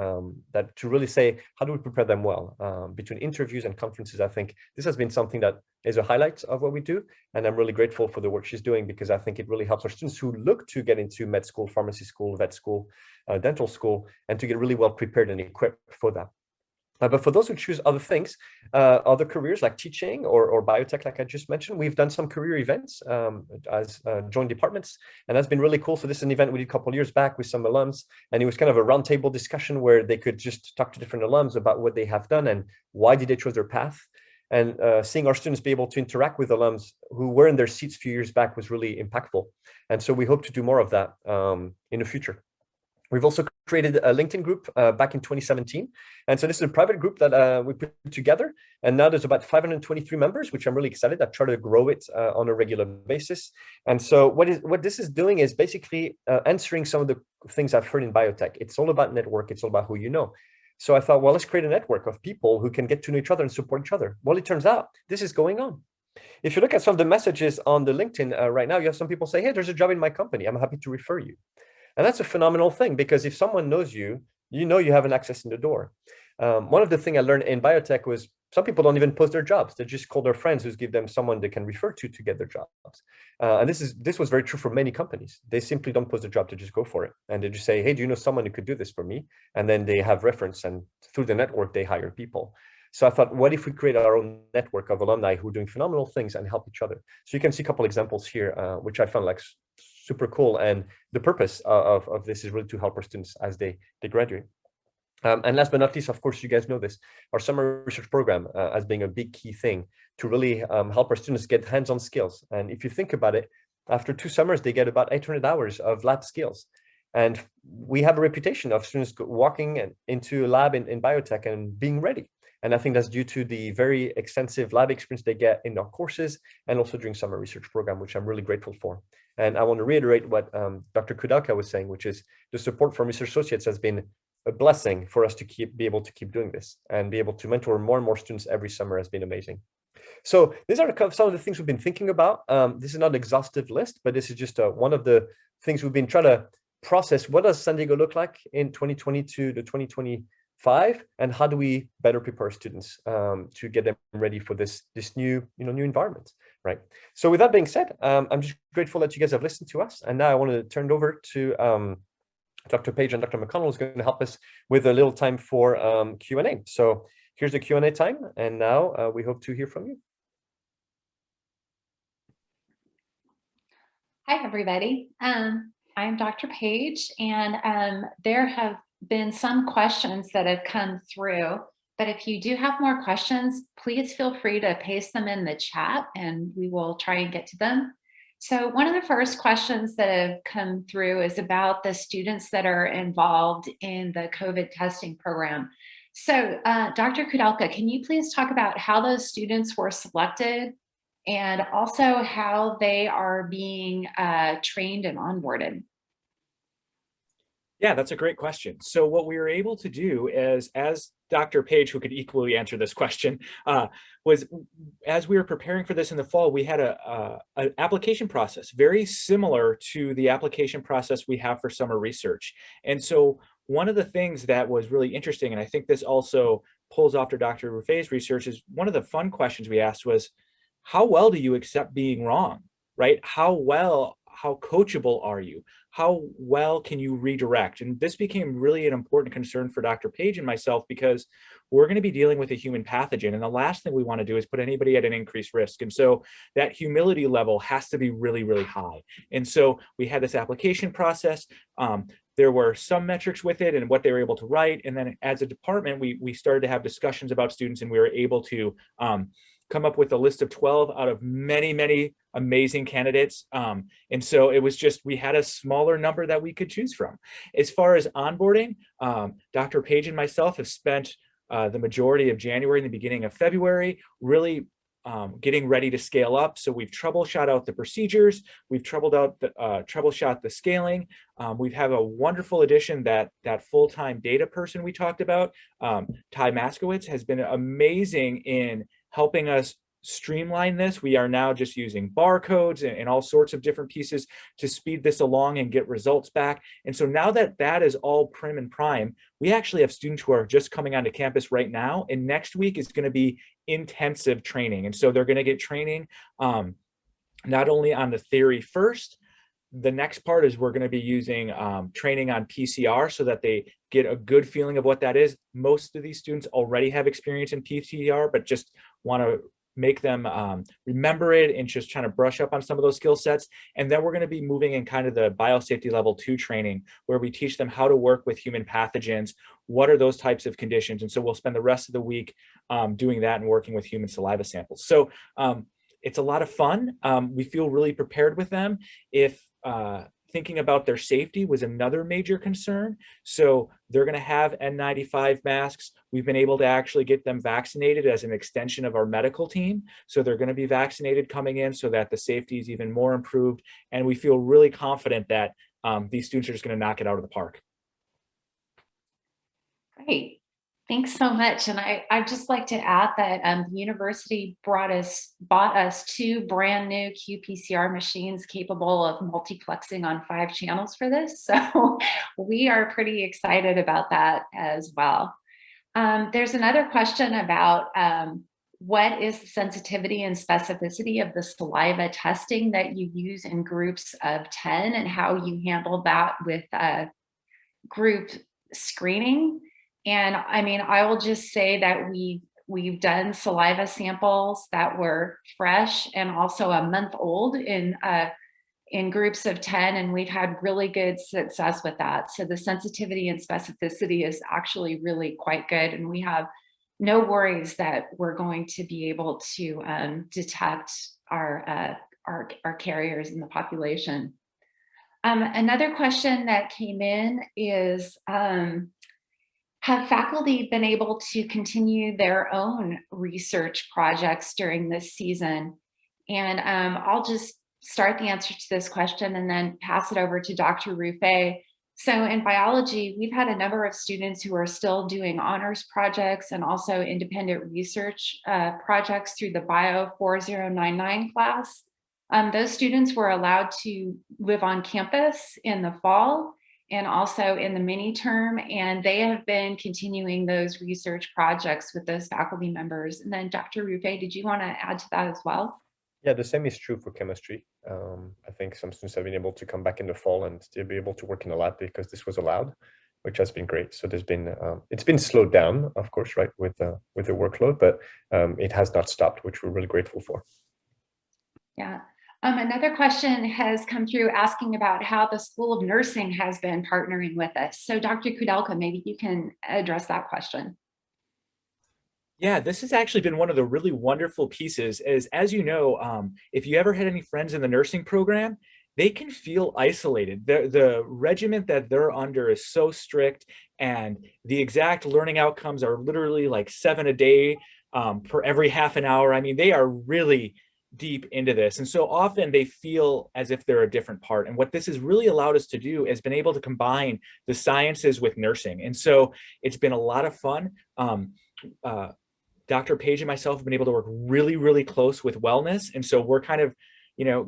that to really say, how do we prepare them well? Between interviews and conferences, I think this has been something that is a highlight of what we do. And I'm really grateful for the work she's doing, because I think it really helps our students who look to get into med school, pharmacy school, vet school, dental school, and to get really well prepared and equipped for that. But for those who choose other things, other careers like teaching or biotech, like I just mentioned, we've done some career events as joint departments, and that's been really cool. So this is an event we did a couple of years back with some alums, and it was kind of a roundtable discussion where they could just talk to different alums about what they have done and why did they choose their path. And seeing our students be able to interact with alums who were in their seats a few years back was really impactful. And so we hope to do more of that in the future. We've also created a LinkedIn group back in 2017. And so this is a private group that we put together. And now there's about 523 members, which I'm really excited. I try to grow it on a regular basis. And so what this is doing is basically answering some of the things I've heard in biotech. It's all about network. It's all about who you know. So I thought, well, let's create a network of people who can get to know each other and support each other. Well, it turns out this is going on. If you look at some of the messages on the LinkedIn right now, you have some people say, hey, there's a job in my company. I'm happy to refer you. And that's a phenomenal thing, because if someone knows you, you know you have an access in the door. One of the things I learned in biotech was some people don't even post their jobs. They just call their friends who give them someone they can refer to get their jobs. And this was very true for many companies. They simply don't post a job to just go for it. And they just say, hey, do you know someone who could do this for me? And then they have reference, and through the network, they hire people. So I thought, what if we create our own network of alumni who are doing phenomenal things and help each other? So you can see a couple examples here, which I found like super cool. And the purpose of this is really to help our students as they graduate. And last but not least, of course, you guys know this, our summer research program as being a big key thing to really help our students get hands-on skills. And if you think about it, after 2 summers, they get about 800 hours of lab skills. And we have a reputation of students walking into a lab in biotech and being ready. And I think that's due to the very extensive lab experience they get in our courses and also during summer research program, which I'm really grateful for. And I want to reiterate what Dr. Kudelka was saying, which is the support from research associates has been a blessing for us to be able to keep doing this, and be able to mentor more and more students every summer has been amazing. So these are some of the things we've been thinking about. This is not an exhaustive list, but this is just one of the things we've been trying to process. What does San Diego look like in 2022 to 2025, and how do we better prepare students to get them ready for this new new environment, right? So with that being said, I'm just grateful that you guys have listened to us, and now I want to turn it over to Dr. Page and Dr. McConnell is going to help us with a little time for Q&A. So here's the Q&A time, and now we hope to hear from you. Hi, everybody. I'm Dr. Page, and there have been some questions that have come through, but if you do have more questions, please feel free to paste them in the chat and we will try and get to them. So one of the first questions that have come through is about the students that are involved in the COVID testing program. So Dr. Kudelka, can you please talk about how those students were selected and also how they are being trained and onboarded? Yeah, that's a great question. So what we were able to do is, as Dr. Page, who could equally answer this question, was as we were preparing for this in the fall, we had an application process very similar to the application process we have for summer research. And so one of the things that was really interesting, and I think this also pulls off to Dr. Ruffey's research, is one of the fun questions we asked was, how well do you accept being wrong, right? How coachable are you? How well can you redirect? And this became really an important concern for Dr. Page and myself, because we're going to be dealing with a human pathogen. And the last thing we want to do is put anybody at an increased risk. And so that humility level has to be really, really high. And so we had this application process. There were some metrics with it and what they were able to write. And then as a department, we started to have discussions about students, and we were able to come up with a list of 12 out of many, many amazing candidates. And so it was just, we had a smaller number that we could choose from. As far as onboarding, Dr. Page and myself have spent the majority of January and the beginning of February really getting ready to scale up. So we've troubleshot out the procedures, we've troubleshot the scaling. We have a wonderful addition, that full-time data person we talked about, Ty Maskowitz, has been amazing in helping us streamline this. We are now just using barcodes and all sorts of different pieces to speed this along and get results back. And so now that that is all prim and prime, we actually have students who are just coming onto campus right now, and next week is going to be intensive training. And so they're going to get training not only on the theory first. The next part is we're going to be using training on PCR so that they get a good feeling of what that is. Most of these students already have experience in PCR, but just want to make them remember it and just trying to brush up on some of those skill sets. And then we're going to be moving in kind of the biosafety level 2 training, where we teach them how to work with human pathogens. What are those types of conditions? And so we'll spend the rest of the week doing that and working with human saliva samples. So it's a lot of fun. We feel really prepared with them. If thinking about their safety was another major concern. So they're going to have N95 masks. We've been able to actually get them vaccinated as an extension of our medical team. So they're going to be vaccinated coming in so that the safety is even more improved. And we feel really confident that these students are just going to knock it out of the park. Great. Thanks so much. And I'd just like to add that the university bought us 2 brand new qPCR machines capable of multiplexing on 5 channels for this. So we are pretty excited about that as well. There's another question about what is the sensitivity and specificity of the saliva testing that you use in groups of 10, and how you handle that with group screening. And I mean, I will just say that we've done saliva samples that were fresh and also a month old in in groups of 10, and we've had really good success with that. So the sensitivity and specificity is actually really quite good, and we have no worries that we're going to be able to detect our carriers in the population. Another question that came in is, have faculty been able to continue their own research projects during this season? And I'll just start the answer to this question and then pass it over to Dr. Ruffey. So in biology, we've had a number of students who are still doing honors projects and also independent research projects through the Bio 4099 class. Those students were allowed to live on campus in the fall and also in the mini term, and they have been continuing those research projects with those faculty members. And then Dr. Ruffey, did you want to add to that as well? Yeah, the same is true for chemistry. I think some students have been able to come back in the fall and still be able to work in a lab because this was allowed, which has been great. So there's been, it's been slowed down, of course, right, with the workload, but it has not stopped, which we're really grateful for. Yeah. Another question has come through asking about how the School of Nursing has been partnering with us. So Dr. Kudelka, maybe you can address that question. Yeah, this has actually been one of the really wonderful pieces is, as you know, if you ever had any friends in the nursing program, they can feel isolated. The regiment that they're under is so strict, and the exact learning outcomes are literally like 7 a day per every half an hour. I mean, they are really deep into this. And so often they feel as if they're a different part. And what this has really allowed us to do is been able to combine the sciences with nursing. And so it's been a lot of fun. Dr. Page and myself have been able to work really, really close with wellness. And so we're kind of,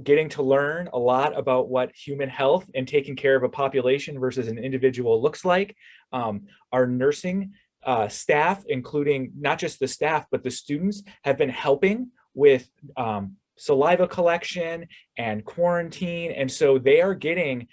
getting to learn a lot about what human health and taking care of a population versus an individual looks like. Our nursing staff, including not just the staff, but the students, have been helping with saliva collection and quarantine. And so they are getting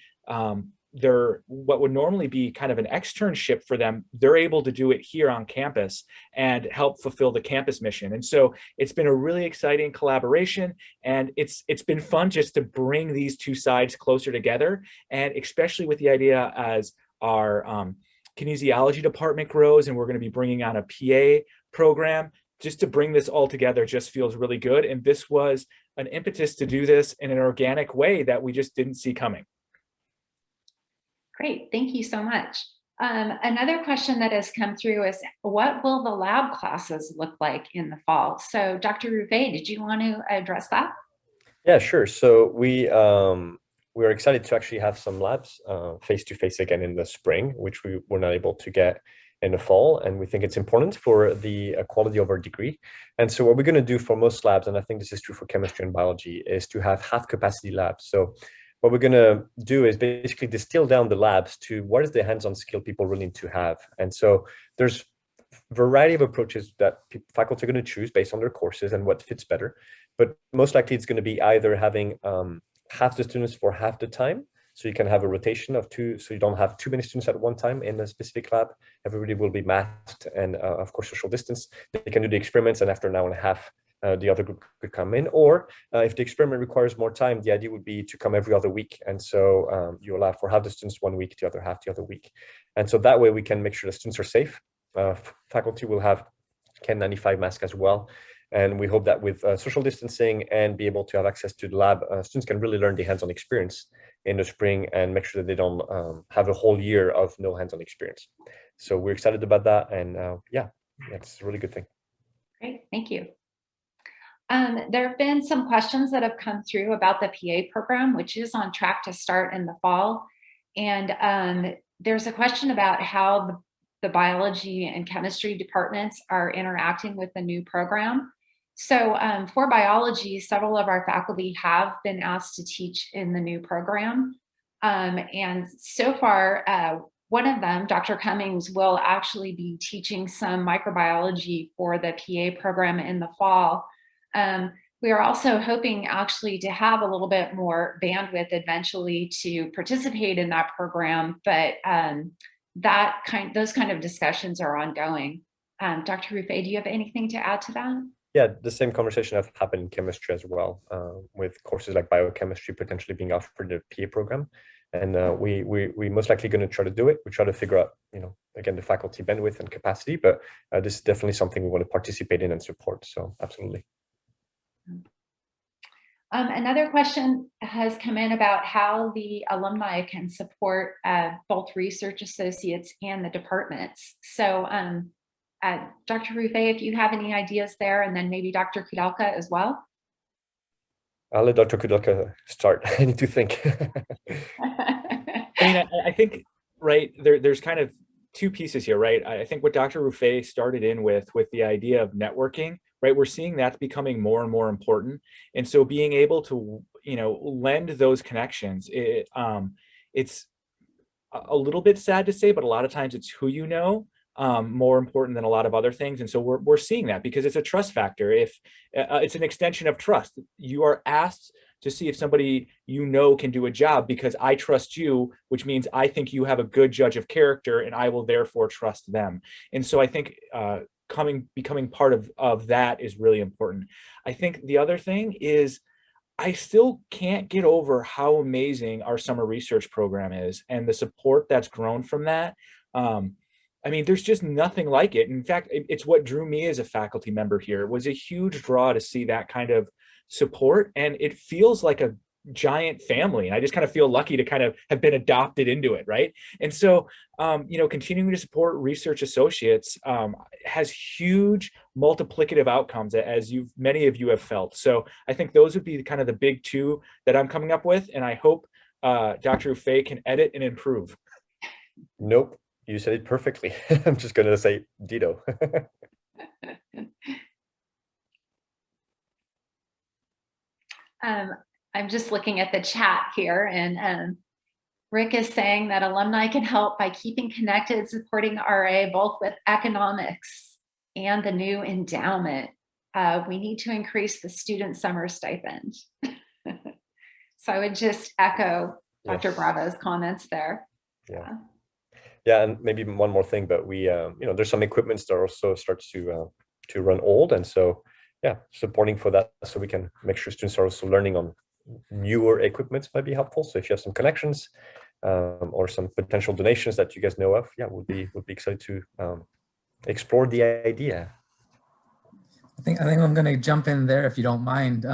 their, what would normally be kind of an externship for them, they're able to do it here on campus and help fulfill the campus mission. And so it's been a really exciting collaboration, and it's been fun just to bring these two sides closer together, and especially with the idea as our kinesiology department grows and we're going to be bringing on a PA program, just to bring this all together just feels really good. And this was an impetus to do this in an organic way that we just didn't see coming. Great, thank you so much. Another question that has come through is, what will the lab classes look like in the fall? So Dr. Ruffey, did you want to address that? Yeah, sure. So we are excited to actually have some labs face-to-face again in the spring, which we were not able to get in the fall, and we think it's important for the quality of our degree. And so what we're going to do for most labs, and I think this is true for chemistry and biology, is to have half-capacity labs. So what we're going to do is basically distill down the labs to what is the hands-on skill people really need to have. And so there's a variety of approaches that faculty are going to choose based on their courses and what fits better. But most likely it's going to be either having half the students for half the time. So you can have a rotation of two, so you don't have too many students at one time in a specific lab. Everybody will be masked and of course social distance. They can do the experiments, and after an hour and a half, the other group could come in. Or if the experiment requires more time, the idea would be to come every other week. And so you allow for half the students 1 week, the other half the other week. And so that way we can make sure the students are safe. Faculty will have KN95 mask as well. And we hope that with social distancing and be able to have access to the lab, students can really learn the hands-on experience in the spring and make sure that they don't have a whole year of no hands-on experience. So we're excited about that. And yeah, that's a really good thing. Great, thank you. There have been some questions that have come through about the PA program, which is on track to start in the fall. And there's a question about how the biology and chemistry departments are interacting with the new program. So for biology, several of our faculty have been asked to teach in the new program. And so far, one of them, Dr. Cummings, will actually be teaching some microbiology for the PA program in the fall. We are also hoping actually to have a little bit more bandwidth eventually to participate in that program, but those kind of discussions are ongoing. Dr. Ruffey, do you have anything to add to that? yeah, the same conversation have happened in chemistry as well, with courses like biochemistry potentially being offered in the PA program. And we most likely going to try to do it. We try to figure out, again, the faculty bandwidth and capacity, but this is definitely something we want to participate in and support. So absolutely. Another question has come in about how the alumni can support both research associates and the departments. So Dr. Ruffey, if you have any ideas there, and then maybe Dr. Kudelka as well. I'll let Dr. Kudelka start. I need to think. I mean, I think, right, there's kind of two pieces here, right? I think what Dr. Ruffey started in with the idea of networking, right? We're seeing that's becoming more and more important. And so being able to, lend those connections, it's a little bit sad to say, but a lot of times it's who you know, more important than a lot of other things. And so we're seeing that because it's a trust factor. If it's an extension of trust, you are asked to see if somebody can do a job because I trust you, which means I think you have a good judge of character and I will therefore trust them. And so I think becoming part of that is really important. I think the other thing is I still can't get over how amazing our summer research program is and the support that's grown from that. I mean, there's just nothing like it. In fact, it's what drew me as a faculty member here. It was a huge draw to see that kind of support, and it feels like a giant family. And I just kind of feel lucky to kind of have been adopted into it, right? And so, continuing to support research associates has huge multiplicative outcomes, as many of you have felt. So I think those would be kind of the big two that I'm coming up with, and I hope Dr. Ruffey can edit and improve. Nope. You said it perfectly. I'm just going to say ditto. I'm just looking at the chat here, and Rick is saying that alumni can help by keeping connected, supporting RA, both with economics and the new endowment. We need to increase the student summer stipend. So I would just echo Dr. Bravo's comments there. Yeah, and maybe one more thing, but we, there's some equipments that also starts to run old, and so supporting for that, so we can make sure students are also learning on newer equipments might be helpful. So if you have some connections or some potential donations that you guys know of, would be excited to explore the idea. I think I'm going to jump in there if you don't mind.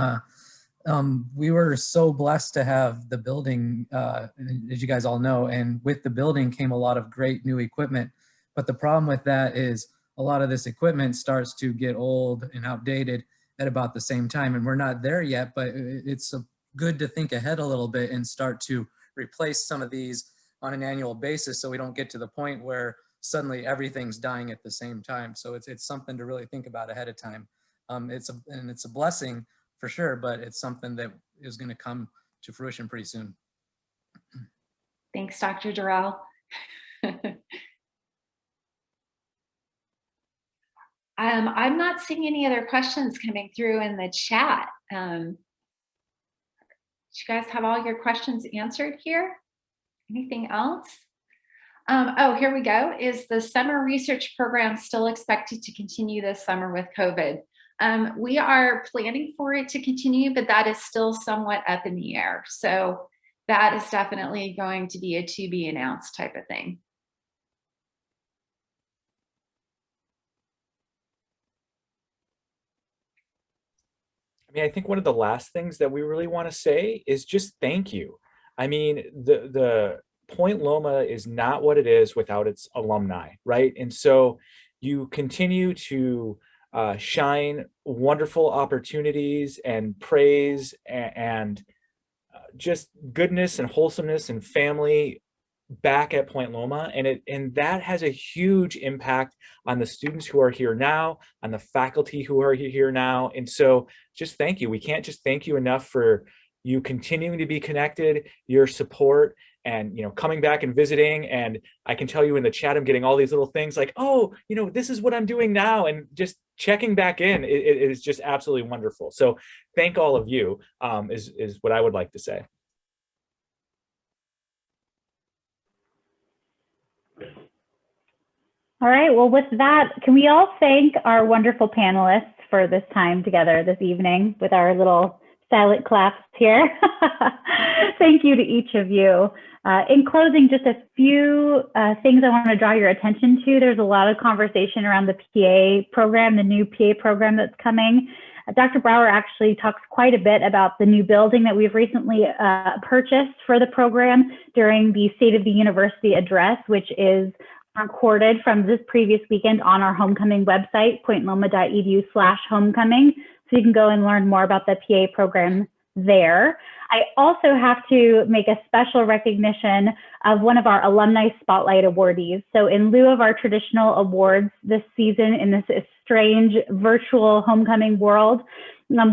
We were so blessed to have the building, as you guys all know, and with the building came a lot of great new equipment. But the problem with that is a lot of this equipment starts to get old and outdated at about the same time. And we're not there yet, but it's good to think ahead a little bit and start to replace some of these on an annual basis, so we don't get to the point where suddenly everything's dying at the same time. So it's something to really think about ahead of time. It's a blessing for sure, but it's something that is going to come to fruition pretty soon. Thanks, Dr. Durrell. I'm not seeing any other questions coming through in the chat. Did you guys have all your questions answered here? Anything else? Oh, here we go. Is the summer research program still expected to continue this summer with COVID? We are planning for it to continue, but that is still somewhat up in the air. So that is definitely going to be a to be announced type of thing. I mean, I think one of the last things that we really want to say is just thank you. I mean, the Point Loma is not what it is without its alumni, right? And so you continue to shine wonderful opportunities and praise and just goodness and wholesomeness and family back at Point Loma, and that has a huge impact on the students who are here now, on the faculty who are here now. And so just thank you. We can't just thank you enough for you continuing to be connected, your support, and coming back and visiting. And I can tell you in the chat, I'm getting all these little things like, oh, this is what I'm doing now, and just checking back in. It is just absolutely wonderful. So thank all of you, is what I would like to say. All right, well, with that, can we all thank our wonderful panelists for this time together this evening with our little silent claps here. Thank you to each of you. In closing, just a few things I want to draw your attention to. There's a lot of conversation around the PA program, the new PA program that's coming. Dr. Brower actually talks quite a bit about the new building that we've recently purchased for the program during the State of the University address, which is recorded from this previous weekend on our homecoming website, pointloma.edu/homecoming. So you can go and learn more about the PA program there. I also have to make a special recognition of one of our Alumni Spotlight awardees. So in lieu of our traditional awards this season in this strange virtual homecoming world,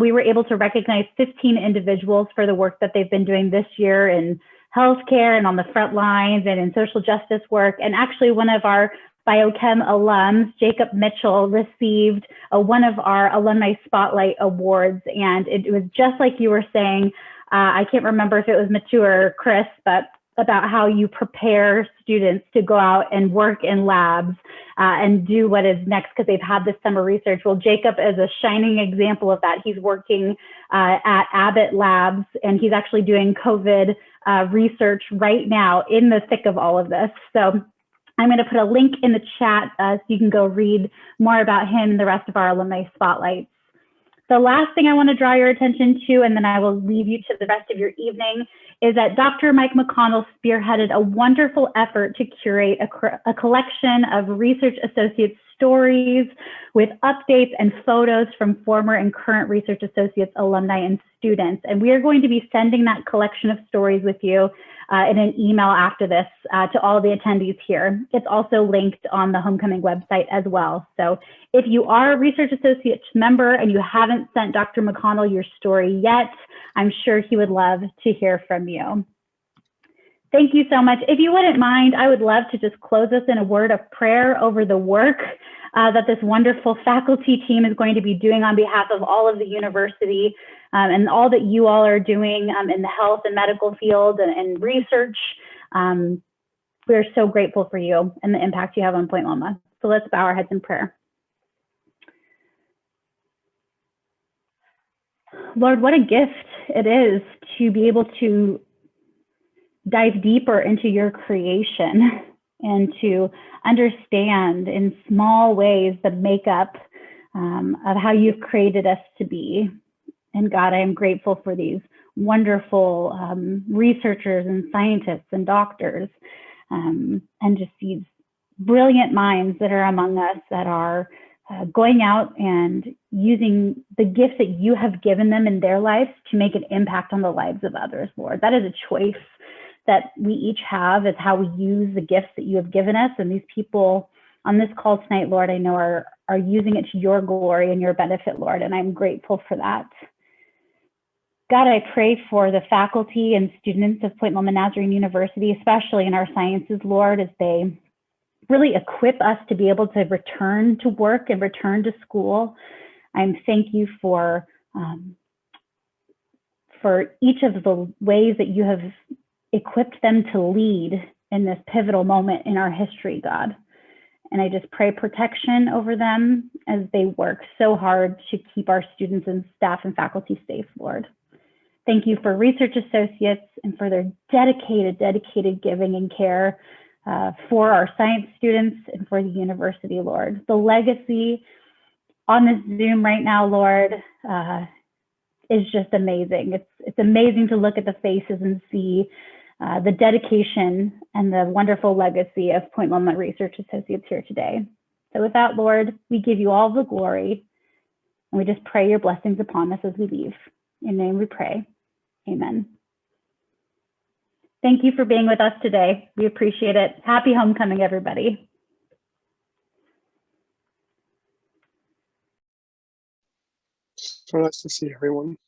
we were able to recognize 15 individuals for the work that they've been doing this year in healthcare and on the front lines and in social justice work. And actually one of our Biochem alums, Jacob Mitchell, received one of our Alumni Spotlight awards. And it was just like you were saying, I can't remember if it was Matu or Chris, but about how you prepare students to go out and work in labs and do what is next because they've had this summer research. Well, Jacob is a shining example of that. He's working at Abbott Labs, and he's actually doing COVID research right now in the thick of all of this. So I'm going to put a link in the chat so you can go read more about him and the rest of our alumni spotlights. The last thing I want to draw your attention to, and then I will leave you to the rest of your evening, is that Dr. Mike McConnell spearheaded a wonderful effort to curate a collection of research associate stories with updates and photos from former and current research associates, alumni, and students. And we are going to be sending that collection of stories with you in an email after this to all the attendees here. It's also linked on the homecoming website as well. So if you are a research associate member and you haven't sent Dr. McConnell your story yet, I'm sure he would love to hear from you. Thank you so much. If you wouldn't mind, I would love to just close us in a word of prayer over the work that this wonderful faculty team is going to be doing on behalf of all of the university and all that you all are doing in the health and medical field and research. We are so grateful for you and the impact you have on Point Loma. So let's bow our heads in prayer. Lord, what a gift it is to be able to dive deeper into your creation and to understand in small ways the makeup of how you've created us to be. And God, I am grateful for these wonderful researchers and scientists and doctors and just these brilliant minds that are among us that are going out and using the gifts that you have given them in their lives to make an impact on the lives of others, Lord. That is a choice that we each have, is how we use the gifts that you have given us. And these people on this call tonight, Lord, I know are using it to your glory and your benefit, Lord, and I'm grateful for that. God, I pray for the faculty and students of Point Loma Nazarene University, especially in our sciences, Lord, as they really equip us to be able to return to work and return to school. I thank you for each of the ways that you have equipped them to lead in this pivotal moment in our history, God. And I just pray protection over them as they work so hard to keep our students and staff and faculty safe, Lord. Thank you for research associates and for their dedicated giving and care for our science students and for the university, Lord. The legacy on this Zoom right now, Lord, is just amazing. It's amazing to look at the faces and see the dedication and the wonderful legacy of Point Loma research associates here today. So with that, Lord, we give you all the glory, and we just pray your blessings upon us as we leave. In your name we pray. Amen. Thank you for being with us today. We appreciate it. Happy homecoming, everybody. So nice to see everyone.